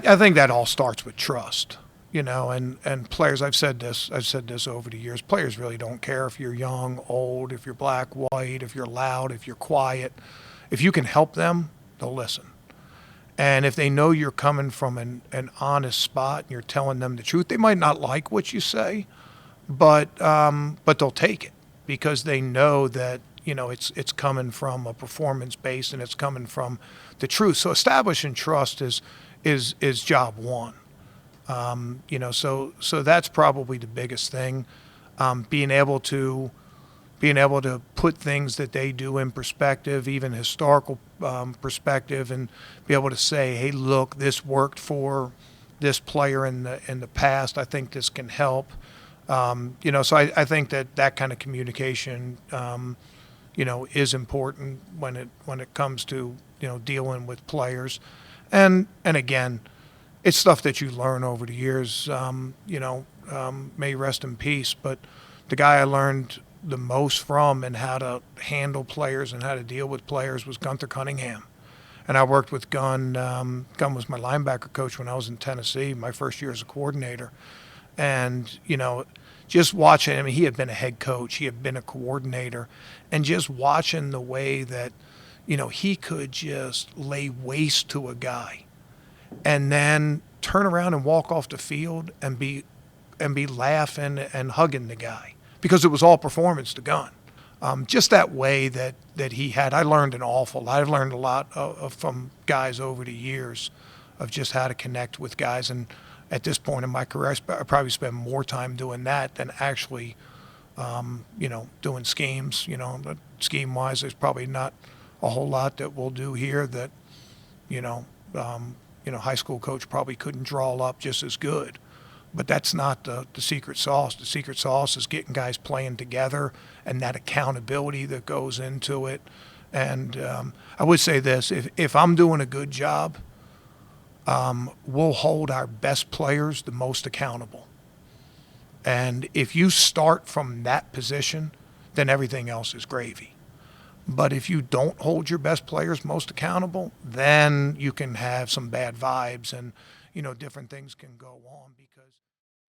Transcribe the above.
I think that all starts with trust, and players, I've said this over the years, players really don't care if you're young, old, if you're black, white, if you're loud, if you're quiet. If you can help them, they'll listen. And if they know you're coming from an honest spot and you're telling them the truth, they might not like what you say, but they'll take it because they know that it's coming from a performance base and it's coming from the truth. So establishing trust is job one. So that's probably the biggest thing. Being able to put things that they do in perspective, even historical perspective, and be able to say, hey, look, this worked for this player in the past. I think this can help. So I think that kind of communication, is important when it comes to dealing with players, and again, it's stuff that you learn over the years. May rest in peace, but the guy I learned the most from and how to handle players and how to deal with players was Gunther Cunningham. And I worked with Gunn. Gunn was my linebacker coach when I was in Tennessee, my first year as a coordinator. And, just watching him, he had been a head coach, he had been a coordinator, and just watching the way that, he could just lay waste to a guy and then turn around and walk off the field and be laughing and hugging the guy because it was all performance to Gunn. Just that way that he had, I learned an awful lot. I've learned a lot from guys over the years of just how to connect with guys. And at this point in my career, I probably spend more time doing that than actually, doing schemes. But scheme-wise, there's probably not a whole lot that we'll do here that, high school coach probably couldn't draw up just as good. But that's not the secret sauce. The secret sauce is getting guys playing together and that accountability that goes into it. And I would say this, if I'm doing a good job, we'll hold our best players the most accountable. And if you start from that position, then everything else is gravy. But if you don't hold your best players most accountable, then you can have some bad vibes and, different things can go on because